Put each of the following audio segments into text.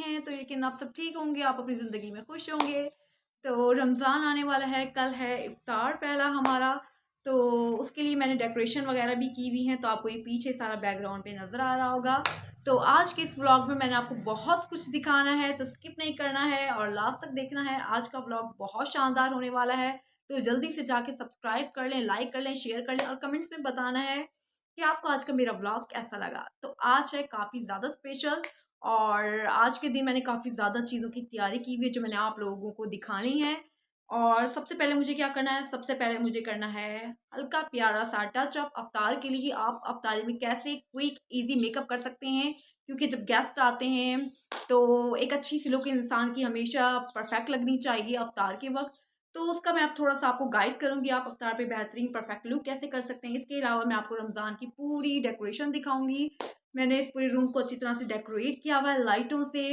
हैं। तो यकीन आप सब ठीक होंगे, आप अपनी ज़िंदगी में खुश होंगे। तो रमज़ान आने वाला है, कल है इफ्तार पहला हमारा। तो उसके लिए मैंने डेकोरेशन वगैरह भी की हुई है, तो आपको ये पीछे सारा बैकग्राउंड पे नज़र आ रहा होगा। तो आज के इस व्लॉग में मैंने आपको बहुत कुछ दिखाना है, तो स्किप नहीं करना है और लास्ट तक देखना है। आज का व्लॉग बहुत शानदार होने वाला है, तो जल्दी से जाके सब्सक्राइब कर लें, लाइक कर लें, शेयर कर लें और कमेंट्स में बताना है कि आपको आज का मेरा व्लॉग कैसा लगा। तो आज है काफ़ी ज़्यादा स्पेशल और आज के दिन मैंने काफ़ी ज़्यादा चीज़ों की तैयारी की हुई है जो मैंने आप लोगों को दिखानी है। और सबसे पहले मुझे क्या करना है, सबसे पहले मुझे करना है हल्का प्यारा सा टच अप अफ्तार के लिए। आप अफ्तारी में कैसे क्विक इजी मेकअप कर सकते हैं, क्योंकि जब गेस्ट आते हैं तो एक अच्छी सी लुक इंसान की हमेशा परफेक्ट लगनी चाहिए अफ्तार के वक्त। तो उसका मैं अब थोड़ा सा आपको गाइड करूंगी, आप अफ्तार पे बेहतरीन परफेक्ट लुक कैसे कर सकते हैं। इसके अलावा मैं आपको रमज़ान की पूरी डेकोरेशन दिखाऊंगी। मैंने इस पूरे रूम को अच्छी तरह से डेकोरेट किया हुआ है लाइटों से।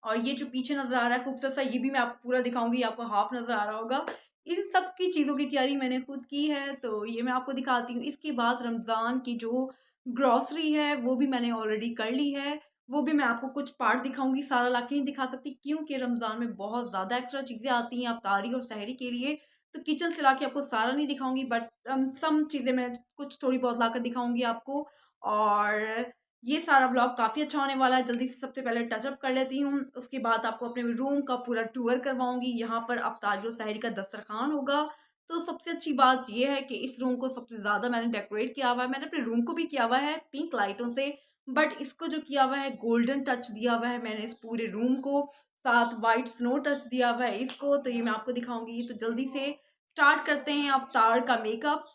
और ये जो पीछे नज़र आ रहा है खूबसूरत सा, ये भी मैं आपको पूरा दिखाऊंगी, आपको हाफ नज़र आ रहा होगा। इन सब की चीज़ों की तैयारी मैंने खुद की है, तो ये मैं आपको दिखाती हूँ। इसके बाद रमज़ान की जो ग्रॉसरी है वो भी मैंने ऑलरेडी कर ली है, वो भी मैं आपको कुछ पार्ट दिखाऊंगी, सारा लाके नहीं दिखा सकती क्योंकि रमज़ान में बहुत ज़्यादा एक्स्ट्रा चीज़ें आती हैं अफ्तारी और सहरी के लिए। तो किचन से लाके आपको सारा नहीं दिखाऊंगी, बट सम चीज़ें मैं कुछ थोड़ी बहुत लाकर दिखाऊंगी आपको। और ये सारा व्लॉग काफ़ी अच्छा होने वाला है। जल्दी से सबसे पहले टचअप कर लेती हूँ, उसके बाद आपको अपने रूम का पूरा टूर करवाऊंगी। यहाँ पर अफ्तारी और सहरी का दस्तरखान होगा। तो सबसे अच्छी बात यह है कि इस रूम को सबसे ज़्यादा मैंने डेकोरेट किया हुआ है। मैंने अपने रूम को भी किया हुआ है पिंक लाइटों से, बट इसको जो किया हुआ है गोल्डन टच दिया हुआ है मैंने इस पूरे रूम को, साथ वाइट स्नो टच दिया हुआ है इसको। तो ये मैं आपको दिखाऊंगी। तो जल्दी से स्टार्ट करते हैं अफ्तार का मेकअप।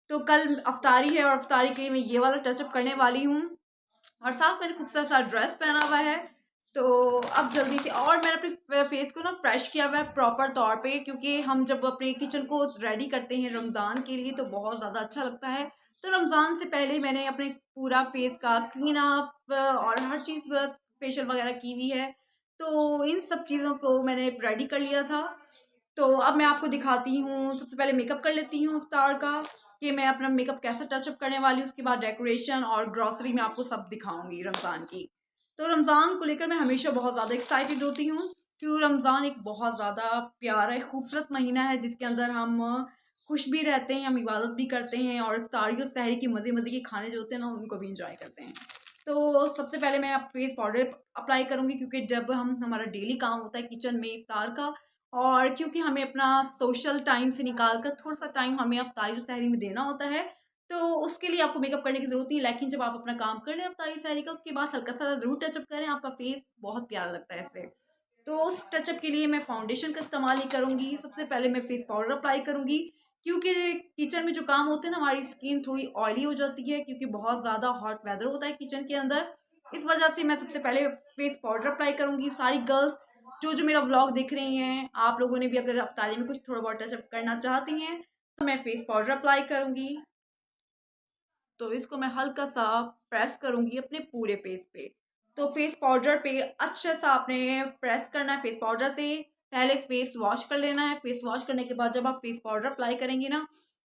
तो कल अफ्तारी है और अफ्तारी के लिए मैं ये वाला टचअप करने वाली हूँ और साथ मैंने खूबसूरत सा ड्रेस पहना हुआ है। तो अब जल्दी से, और मैंने अपने फेस को ना फ्रेश किया हुआ है प्रॉपर तौर पे, क्योंकि हम जब अपने किचन को रेडी करते हैं रमज़ान के लिए तो बहुत ज़्यादा अच्छा लगता है। तो रमज़ान से पहले मैंने अपने पूरा फेस का क्लीन अप और हर चीज़ फेशियल वगैरह की हुई है। तो इन सब चीज़ों को मैंने रेडी कर लिया था। तो अब मैं आपको दिखाती हूँ, सबसे पहले मेकअप कर लेती हूँ इफ्तार का, कि मैं अपना मेकअप कैसे टचअप करने वाली हूँ। उसके बाद डेकोरेशन और ग्रॉसरी में आपको सब दिखाऊंगी रमज़ान की। तो रमज़ान को लेकर मैं हमेशा बहुत ज़्यादा एक्साइटेड होती हूँ, क्योंकि रमज़ान एक बहुत ज़्यादा प्यारा खूबसूरत महीना है जिसके अंदर हम खुश भी रहते हैं, हम इबादत भी करते हैं और इफ्तारी और सहरी की मज़े मज़े के खाने जो होते हैं ना उनको भी इंजॉय करते हैं। तो सबसे पहले मैं फेस पाउडर अप्लाई करूँगी, क्योंकि जब हम हमारा डेली काम होता है किचन में इफ्तार का, और क्योंकि हमें अपना सोशल टाइम से निकाल कर थोड़ा सा टाइम हमें अफ्तारी और सहरी में देना होता है, तो उसके लिए आपको मेकअप करने की ज़रूरत नहीं है। लेकिन जब आप अपना काम कर लें अफ्तारी सहरी का, उसके बाद हल्का सा ज़रूर टचअप करें, आपका फेस बहुत प्यारा लगता है इससे। तो उस टचअप के लिए मैं फाउंडेशन का इस्तेमाल ही करूँगी। सबसे पहले मैं फेस पाउडर अप्लाई करूँगी, क्योंकि किचन में जो काम होते हैं ना हमारी स्किन थोड़ी ऑयली हो जाती है, क्योंकि बहुत ज़्यादा हॉट वेदर होता है किचन के अंदर। इस वजह से मैं सबसे पहले फेस पाउडर अप्लाई करूँगी। सारी गर्ल्स जो मेरा व्लॉग देख रही हैं, आप लोगों ने भी अगर अफ्तारी में कुछ थोड़ा बहुत टचअप करना चाहती हैं तो मैं फेस पाउडर अप्लाई करूँगी। तो इसको मैं हल्का सा प्रेस करूँगी अपने पूरे फेस पे। तो फेस पाउडर पे अच्छे सा आपने प्रेस करना है फेस पाउडर से। पहले फेस वॉश कर लेना है। फेस वॉश करने के बाद जब आप फेस पाउडर अप्लाई करेंगे ना,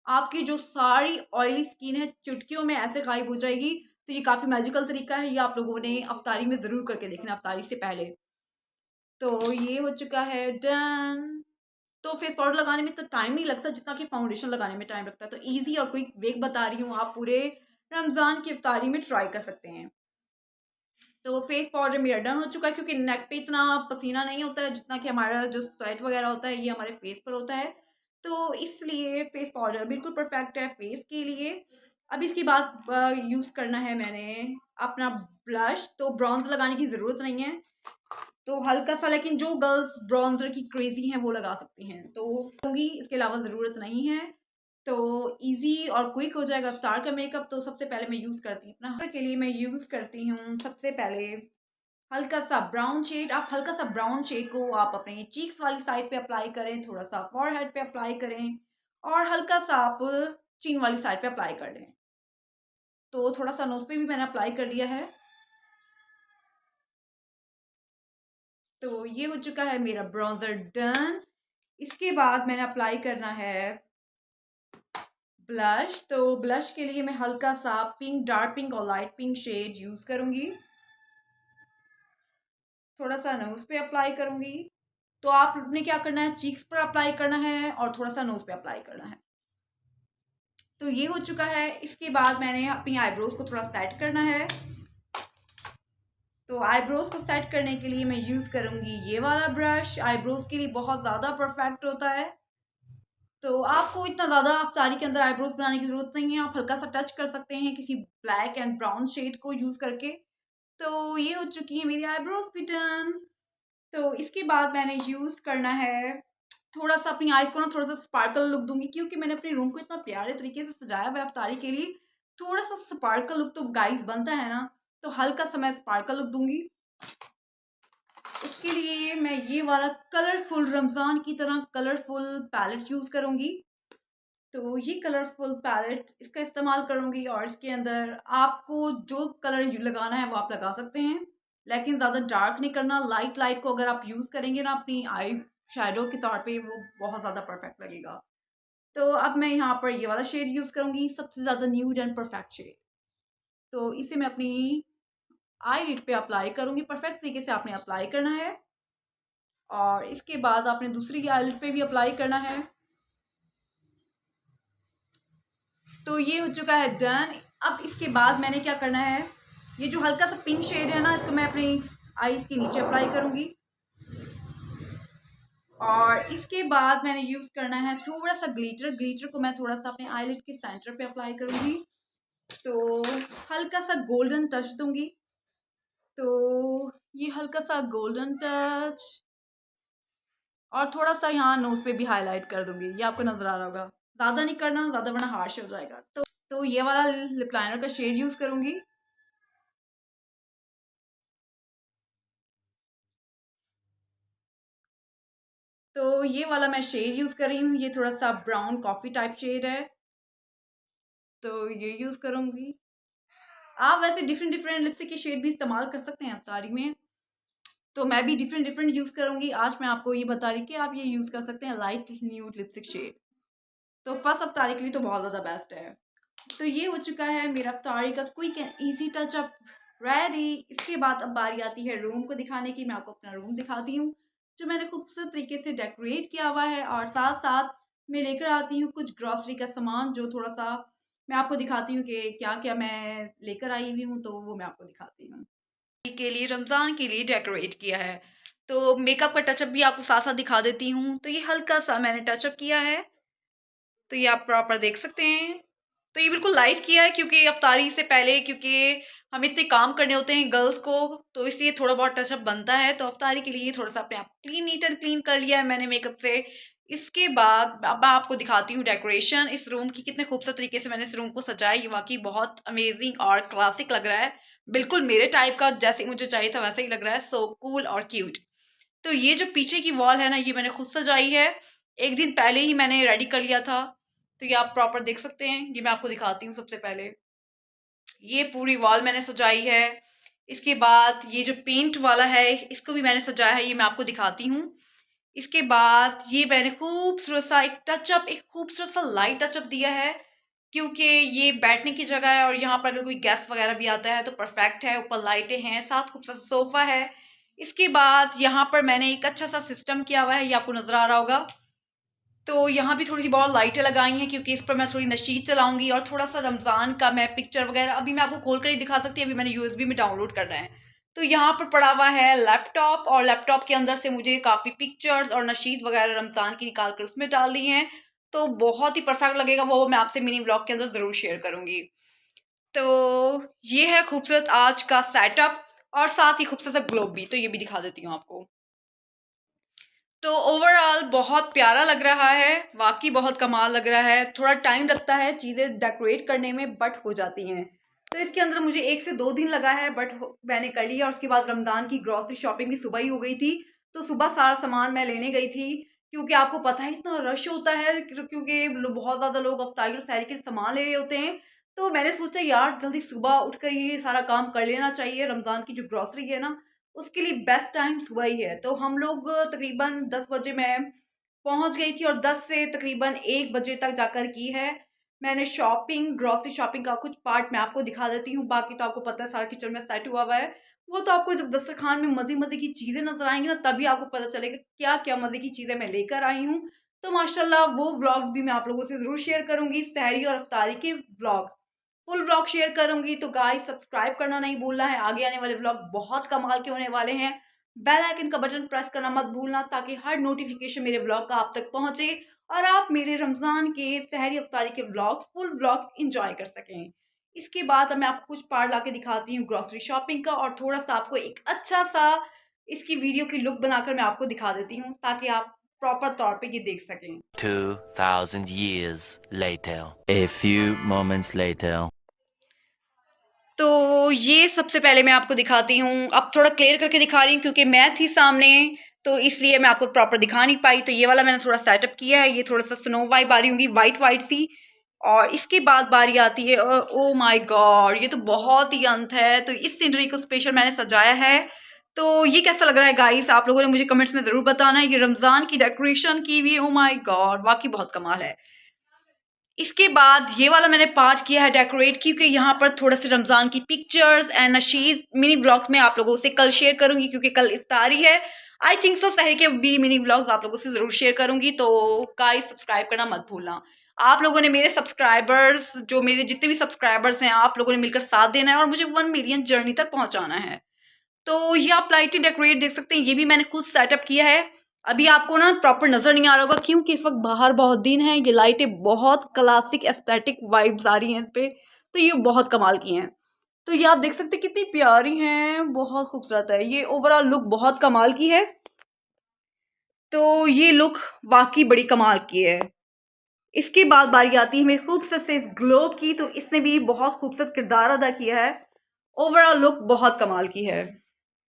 आपकी जो सारी ऑयली स्किन है चुटकियों में ऐसे गायब हो जाएगी। तो ये काफ़ी मैजिकल तरीका है, ये आप लोगों ने अफ्तारी में ज़रूर करके देखना, अफ्तारी से पहले। तो ये हो चुका है डन। तो फेस पाउडर लगाने में तो टाइम नहीं लगता जितना कि फाउंडेशन लगाने में टाइम लगता है। तो इजी और क्विक वेक बता रही हूँ, आप पूरे रमज़ान की इफ्तारी में ट्राई कर सकते हैं। तो फेस पाउडर मेरा डन हो चुका है, क्योंकि नेक पे इतना पसीना नहीं होता है जितना कि हमारा जो स्वेट वगैरह होता है ये हमारे फेस पर होता है। तो इसलिए फेस पाउडर बिल्कुल परफेक्ट है फेस के लिए। अब इसके बाद यूज़ करना है मैंने अपना ब्लश। तो ब्रॉन्ज लगाने की ज़रूरत नहीं है, तो हल्का सा, लेकिन जो गर्ल्स ब्रॉन्जर की क्रेजी हैं वो लगा सकती हैं, तो लूँगी, इसके अलावा ज़रूरत नहीं है। तो इजी और क्विक हो जाएगा इफ्तार का मेकअप। तो सबसे पहले मैं यूज़ करती हूँ अपना के लिए मैं यूज़ करती हूँ सबसे पहले हल्का सा ब्राउन शेड। आप हल्का सा ब्राउन शेड को आप अपने चीक्स वाली साइड पे अप्लाई करें, थोड़ा सा फॉरहेड पे अप्लाई करें और हल्का सा आप चिन वाली साइड पे अप्लाई कर लें। तो थोड़ा सा नोज पे भी मैंने अप्लाई कर लिया है। तो ये हो चुका है मेरा ब्राउज़र डन। इसके बाद मैंने अप्लाई करना है ब्लश। तो ब्लश के लिए मैं हल्का सा पिंक, डार्क पिंक और लाइट पिंक शेड यूज़ करूँगी। थोड़ा सा नोज़ पे अप्लाई करूँगी। तो आपने क्या करना है, चीक्स पर अप्लाई करना है और थोड़ा सा नोज़ पे अप्लाई करना है। तो ये हो चुका है। इसके बाद मैंने अपनी आईब्रोज को थोड़ा सेट करना है। तो आईब्रोज को सेट करने के लिए मैं यूज़ करूँगी ये वाला ब्रश। आईब्रोज के लिए बहुत ज़्यादा परफेक्ट होता है। तो आपको इतना ज़्यादा अफ्तारी के अंदर आईब्रोज बनाने की ज़रूरत नहीं है। आप हल्का सा टच कर सकते हैं किसी ब्लैक एंड ब्राउन शेड को यूज़ करके। तो ये हो चुकी है मेरी आईब्रोज भी डन। तो इसके बाद मैंने यूज़ करना है थोड़ा सा अपनी आईज को ना थोड़ा सा स्पार्कल लुक दूंगी, क्योंकि मैंने अपने रूम को इतना प्यारे तरीके से सजाया हुआ है अफ्तारी के लिए। थोड़ा सा स्पार्कल लुक तो गाइस बनता है ना, तो हल्का सा मैं स्पार्कल लुक दूंगी। उसके लिए मैं ये वाला कलरफुल रमज़ान की तरह कलरफुल पैलेट यूज़ करूँगी। तो ये कलरफुल पैलेट इसका इस्तेमाल करूँगी और इसके अंदर आपको जो कलर लगाना है वो आप लगा सकते हैं, लेकिन ज़्यादा डार्क नहीं करना। लाइट लाइट को अगर आप यूज़ करेंगे ना अपनी आई शैडो के तौर पे, वो बहुत ज़्यादा परफेक्ट लगेगा। तो अब मैं यहाँ पर ये वाला शेड यूज़ करूँगी, सबसे ज़्यादा न्यूड एंड परफेक्ट शेड। तो इसे मैं अपनी आई लिड पे अप्लाई करूँगी। परफेक्ट तरीके से आपने अप्लाई करना है और इसके बाद आपने दूसरी आई लिड पे भी अप्लाई करना है। तो ये हो चुका है डन। अब इसके बाद मैंने क्या करना है, ये जो हल्का सा पिंक शेड है ना, इसको मैं अपनी आईज के नीचे अप्लाई करूँगी। और इसके बाद मैंने यूज़ करना है थोड़ा सा ग्लिटर। ग्लिटर को मैं थोड़ा सा अपने आईलिड के सेंटर पे अप्लाई करूँगी। तो हल्का सा गोल्डन टच दूंगी। तो ये हल्का सा गोल्डन टच और थोड़ा सा यहाँ नोज पे भी हाईलाइट कर दूंगी। ये आपको नजर आ रहा होगा, ज़्यादा नहीं करना, ज़्यादा बड़ा हार्श हो जाएगा। तो ये वाला लिप लाइनर का शेड यूज़ करूँगी। तो ये वाला मैं शेड यूज़ कर रही हूँ, ये थोड़ा सा ब्राउन कॉफ़ी टाइप शेड है। तो ये यूज़ करूँगी। आप वैसे डिफरेंट डिफरेंट लिपस्टिक के शेड भी इस्तेमाल कर सकते हैं अफ्तारी में। तो मैं भी डिफरेंट डिफरेंट यूज़ करूँगी। आज मैं आपको ये बता रही कि आप ये यूज़ कर सकते हैं लाइट न्यूड लिपस्टिक शेड। तो फर्स्ट अफ्तारी के लिए तो बहुत ज़्यादा बेस्ट है। तो ये हो चुका है मेरा अफ्तारी का quick and easy touch-up ready. इसके बाद अब बारी आती है रूम को दिखाने की। मैं आपको अपना रूम दिखाती हूँ जो मैंने खूबसूरत तरीके से डेकोरेट किया हुआ है, और साथ साथ मैं लेकर आती हूँ कुछ ग्रॉसरी का सामान जो थोड़ा सा मैं आपको दिखाती हूँ कि क्या क्या मैं लेकर आई हुई हूँ। तो वो मैं आपको दिखाती हूँ के लिए रमज़ान के लिए डेकोरेट किया है। तो मेकअप का टचअप भी आपको साथ साथ दिखा देती हूँ। तो ये हल्का सा मैंने टचअप किया है, तो ये आप प्रॉपर देख सकते हैं। तो ये बिल्कुल लाइट किया है क्योंकि अफ्तारी से पहले, क्योंकि हम इतने काम करने होते हैं गर्ल्स को, तो इसलिए थोड़ा बहुत टचअप बनता है। तो अफ्तारी के लिए थोड़ा सा अपने आप क्लीन नीट एंड क्लीन कर लिया है मैंने मेकअप से। इसके बाद अब मैं आपको दिखाती हूँ डेकोरेशन इस रूम की, कितने खूबसूरत तरीके से मैंने इस रूम को सजाया। ये वाकई बहुत अमेजिंग और क्लासिक लग रहा है, बिल्कुल मेरे टाइप का, जैसे मुझे चाहिए था वैसे ही लग रहा है। सो कूल और क्यूट। तो ये जो पीछे की वॉल है ना, ये मैंने खुद सजाई है, एक दिन पहले ही मैंने रेडी कर लिया था। तो ये आप प्रॉपर देख सकते हैं। ये मैं आपको दिखाती हूँ। सबसे पहले ये पूरी वॉल मैंने सजाई है। इसके बाद ये जो पेंट वाला है इसको भी मैंने सजाया है, ये मैं आपको दिखाती हूँ। इसके बाद ये मैंने खूबसूरत सा एक टचअप, एक खूबसूरत सा लाइट टचअप दिया है, क्योंकि ये बैठने की जगह है और यहाँ पर अगर कोई गेस्ट वगैरह भी आता है तो परफेक्ट है। ऊपर लाइटें हैं, साथ खूबसूरत सोफा है। इसके बाद यहाँ पर मैंने एक अच्छा सा सिस्टम किया हुआ है, ये आपको नजर आ रहा होगा। तो यहाँ भी थोड़ी सी बहुत लाइटें लगाई हैं क्योंकि इस पर मैं थोड़ी नशीद चलाऊंगी, और थोड़ा सा रमज़ान का मैं पिक्चर वगैरह अभी मैं आपको खोल कर ही दिखा सकती हूँ। अभी मैंने यूएसबी में डाउनलोड करना है। तो यहाँ पर पड़ा हुआ है लैपटॉप, और लैपटॉप के अंदर से मुझे काफ़ी पिक्चर्स और नशीद वगैरह रमज़ान की निकाल कर उसमें डाल दी हैं। तो बहुत ही परफेक्ट लगेगा, वो मैं आपसे मिनी ब्लॉग के अंदर ज़रूर शेयर करूँगी। तो ये है खूबसूरत आज का सेटअप, और साथ ही खूबसूरत सा ग्लोब भी, तो ये भी दिखा देती हूँ आपको। तो ओवरऑल बहुत प्यारा लग रहा है, वाकई बहुत कमाल लग रहा है। थोड़ा टाइम लगता है चीज़ें डेकोरेट करने में, बट हो जाती हैं। तो इसके अंदर मुझे 1 से 2 दिन लगा है, बट मैंने कर लिया। और उसके बाद रमज़ान की ग्रॉसरी शॉपिंग भी सुबह ही हो गई थी। तो सुबह सारा सामान मैं लेने गई थी, क्योंकि आपको पता है इतना रश होता है, क्योंकि बहुत ज़्यादा लोग अफ्तारी और सहरी के सामान ले रहे होते हैं। तो मैंने सोचा यार जल्दी सुबह उठकर ये सारा काम कर लेना चाहिए। रमज़ान की जो ग्रॉसरी है ना, उसके लिए बेस्ट टाइम सुबह ही है। तो हम लोग तकरीबन 10 बजे मैं पहुंच गई थी, और 10 से तकरीबन 1 बजे तक जाकर की है मैंने शॉपिंग। ग्रॉसरी शॉपिंग का कुछ पार्ट मैं आपको दिखा देती हूँ, बाकी तो आपको पता है सारा किचन में सेट हुआ हुआ है, वो तो आपको जब दस्तरखान में मज़े मज़े की चीज़ें नज़र आएंगी ना, तभी आपको पता चलेगा क्या क्या मज़े की चीज़ें मैं लेकर आई हूँ। तो माशाल्लाह वो व्लॉग्स भी मैं आप लोगों से ज़रूर शेयर करूँगी, सहरी और अफ्तारी के व्लॉग्स, फुल व्लॉग शेयर करूँगी। तो गाइस सब्सक्राइब करना नहीं भूलना है, आगे आने वाले व्लॉग बहुत कमाल के होने वाले हैं। बेल आइकन का बटन प्रेस करना मत भूलना, ताकि हर नोटिफिकेशन मेरे व्लॉग का आप तक पहुँचे और आप मेरे रमज़ान के सहरी अफ्तारी के व्लॉग्स, फुल व्लॉग्स इंजॉय कर सकें। इसके बाद अब मैं आपको कुछ पार्ट ला के दिखाती हूँ ग्रॉसरी शॉपिंग का, और थोड़ा सा आपको एक अच्छा सा इसकी वीडियो की लुक बनाकर मैं आपको दिखा देती हूँ, ताकि आप प्रॉपर तौर पे ये देख सकें। 2000 years later. A few moments later. तो ये सबसे पहले मैं आपको दिखाती हूँ, अब थोड़ा क्लियर करके दिखा रही हूँ क्योंकि मैं थी सामने, तो इसलिए मैं आपको प्रॉपर दिखा नहीं पाई। तो ये वाला मैंने थोड़ा सेटअप किया है, ये थोड़ा सा स्नो वाइब आ रही होंगी, वाइट वाइट सी। और इसके बाद बारी आती है, ओ माय गॉड, ये तो बहुत ही अंत है। तो इस सीनरी को स्पेशल मैंने सजाया है। तो ये कैसा लग रहा है गाइस, आप लोगों ने मुझे कमेंट्स में ज़रूर बताना है। ये रमज़ान की डेकोरेशन की हुई, ओ माय गॉड, वाकई बहुत कमाल है। इसके बाद ये वाला मैंने पार्ट किया है डेकोरेट, क्योंकि यहाँ पर थोड़ा से रमज़ान की pictures and Nasheed mini blogs में आप लोगों से कल शेयर करूंगी, क्योंकि कल इफ्तारी है। आई थिंक सो सहरी के भी मिनी ब्लॉग्स आप लोगों से ज़रूर शेयर करूंगी। तो गाइस सब्सक्राइब करना मत भूलना। आप लोगों ने मेरे सब्सक्राइबर्स, जो मेरे जितने भी सब्सक्राइबर्स हैं, आप लोगों ने मिलकर साथ देना है और मुझे 1 मिलियन जर्नी तक पहुँचाना है। तो ये आप लाइटें डेकोरेट देख सकते हैं, ये भी मैंने खुद सेटअप किया है। अभी आपको ना प्रॉपर नज़र नहीं आ रहा होगा, क्योंकि इस वक्त बाहर बहुत दिन है। ये लाइटें बहुत क्लासिक एस्थेटिक वाइब्स आ रही हैं इस पे, तो ये बहुत कमाल की हैं। तो ये आप देख सकते हैं कितनी प्यारी हैं, बहुत खूबसूरत है। ये ओवरऑल लुक बहुत कमाल की है। तो ये लुक वाकई बड़ी कमाल की है। इसके बाद बारी आती है मेरे खूबसूरत से इस ग्लोब की, तो इसने भी बहुत खूबसूरत किरदार अदा किया है। ओवरऑल लुक बहुत कमाल की है।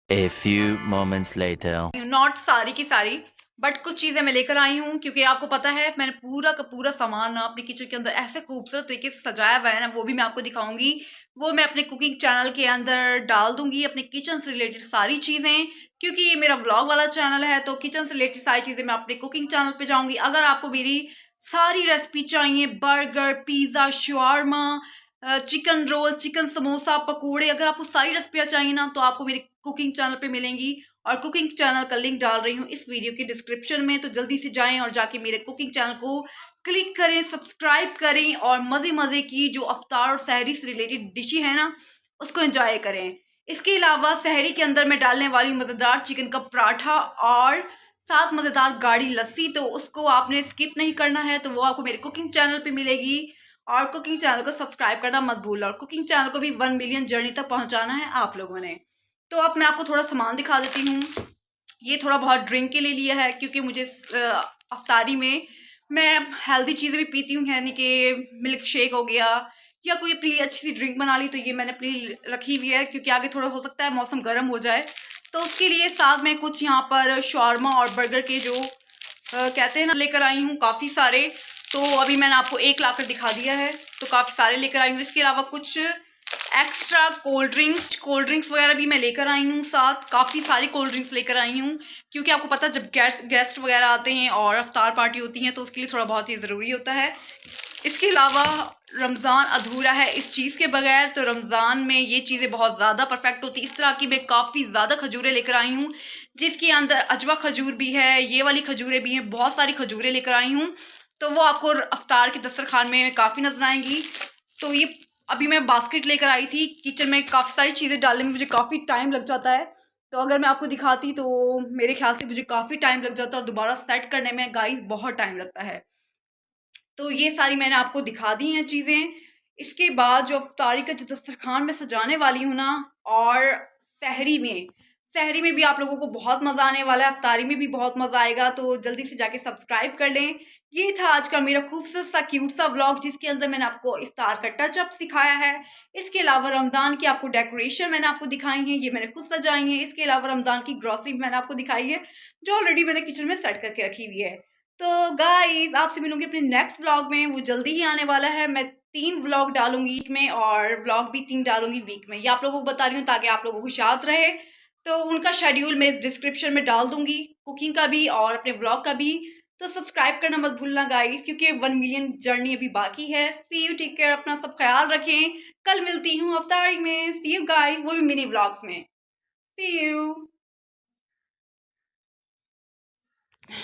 A few moments later. Not सारी की सारी, बट कुछ चीज़ें मैं लेकर आई हूँ, क्योंकि आपको पता है मैंने पूरा का पूरा सामान ना अपने किचन के अंदर ऐसे खूबसूरत तरीके से सजाया हुआ है ना, वो भी मैं आपको दिखाऊंगी। वो मैं अपने कुकिंग चैनल के अंदर डाल दूंगी, अपने किचन से रिलेटेड सारी चीज़ें, क्योंकि ये मेरा व्लॉग वाला चैनल है। तो किचन से रिलेटेड सारी चीज़ें मैं अपने कुकिंग चैनल पे जाऊंगी। अगर आपको मेरी सारी रेसिपी चाहिए, burger, pizza, shawarma, chicken roll, chicken samosa, पकोड़े, अगर आपको सारी रेसिपियाँ चाहिए ना, तो आपको मेरे कुकिंग चैनल पे मिलेंगी। और कुकिंग चैनल का लिंक डाल रही हूँ इस वीडियो के डिस्क्रिप्शन में, तो जल्दी से जाएं और जाके मेरे कुकिंग चैनल को क्लिक करें, सब्सक्राइब करें और मज़े मज़े की जो अफ्तार और सहरी से रिलेटेड डिशें हैं ना, उसको एंजॉय करें। इसके अलावा सहरी के अंदर मैं डालने वाली मज़ेदार चिकन का पराठा और साथ मज़ेदार गाढ़ी लस्सी, तो उसको आपने स्किप नहीं करना है। तो वो आपको मेरे कुकिंग चैनल पे मिलेगी, और कुकिंग चैनल को सब्सक्राइब करना मत भूलना, और कुकिंग चैनल को भी 1 मिलियन जर्नी तक पहुंचाना है आप लोगों ने। तो अब मैं आपको थोड़ा सामान दिखा देती हूँ। ये थोड़ा बहुत ड्रिंक के लिए लिया है, क्योंकि मुझे अफ्तारी में मैं हेल्दी चीज़ें भी पीती हूँ, यानी कि मिल्क शेक हो गया या कोई अपनी अच्छी सी ड्रिंक बना ली, तो ये मैंने अपनी रखी हुई है, क्योंकि आगे थोड़ा हो सकता है मौसम गर्म हो जाए। तो उसके लिए साथ में कुछ यहाँ पर शॉर्मा और बर्गर के जो कहते हैं ना, लेकर आई हूँ काफ़ी सारे। तो अभी मैंने आपको एक लाकर दिखा दिया है, तो काफ़ी सारे लेकर आई हूँ। इसके अलावा कुछ एक्स्ट्रा कोल्ड ड्रिंक्स वगैरह भी मैं लेकर आई हूँ साथ, काफ़ी सारी कोल्ड ड्रिंक्स लेकर आई हूँ, क्योंकि आपको पता है जब गेस्ट वगैरह आते हैं और अफ्तार पार्टी होती हैं, तो उसके लिए थोड़ा बहुत ही ज़रूरी होता है। इसके अलावा रमज़ान अधूरा है इस चीज़ के बगैर, तो रमज़ान में ये चीज़ें बहुत ज़्यादा परफेक्ट होती। इस तरह की मैं काफ़ी ज़्यादा खजूरें लेकर आई हूँ, जिसके अंदर अजवा खजूर भी है, ये वाली खजूरें भी हैं, बहुत सारी खजूरें लेकर आई हूँ। तो वो आपको अफ्तार के दस्तरखान में काफ़ी नजर आएंगी। तो ये अभी मैं बास्केट लेकर आई थी, किचन में काफ़ी सारी चीज़ें डालने में मुझे काफ़ी टाइम लग जाता है, तो अगर मैं आपको दिखाती तो मेरे ख्याल से मुझे काफ़ी टाइम लग जाता है, और दोबारा सेट करने में गाइस बहुत टाइम लगता है। तो ये सारी मैंने आपको दिखा दी हैं चीज़ें। इसके बाद जो अफ्तारी का जो दस्तरखान मैं सजाने वाली हूँ ना, और सहरी में भी आप लोगों को बहुत मज़ा आने वाला है, अफ्तारी में भी बहुत मज़ा आएगा। तो जल्दी से जाके सब्सक्राइब कर लें। ये था आज का मेरा खूबसूरत सा क्यूट सा व्लॉग, जिसके अंदर मैंने आपको इफ्तार का टचअप सिखाया है। इसके अलावा रमज़ान की आपको डेकोरेशन मैंने आपको दिखाई है, ये मैंने खुद सजाई है। इसके अलावा रमज़ान की ग्रॉसरी मैंने आपको दिखाई है, जो ऑलरेडी मैंने किचन में सेट करके रखी हुई है। तो गाइज आपसे मिलूंगी अपने नेक्स्ट व्लॉग में, वो जल्दी ही आने वाला है। मैं 3 व्लॉग डालूंगी वीक में, और व्लॉग भी 3 डालूंगी वीक में। ये आप लोगों को बता रही हूँ ताकि आप लोगों को याद रहे। तो उनका शेड्यूल मैं इस डिस्क्रिप्शन में डाल दूंगी, कुकिंग का भी और अपने व्लॉग का भी। तो सब्सक्राइब करना मत भूलना गाइज, क्योंकि 1 मिलियन जर्नी अभी बाकी है। सी यू, टेक केयर, अपना सब ख्याल रखें। कल मिलती हूँ अफ्तारी में। सी यू गाइज, वो भी मिनी व्लॉग्स में। See you.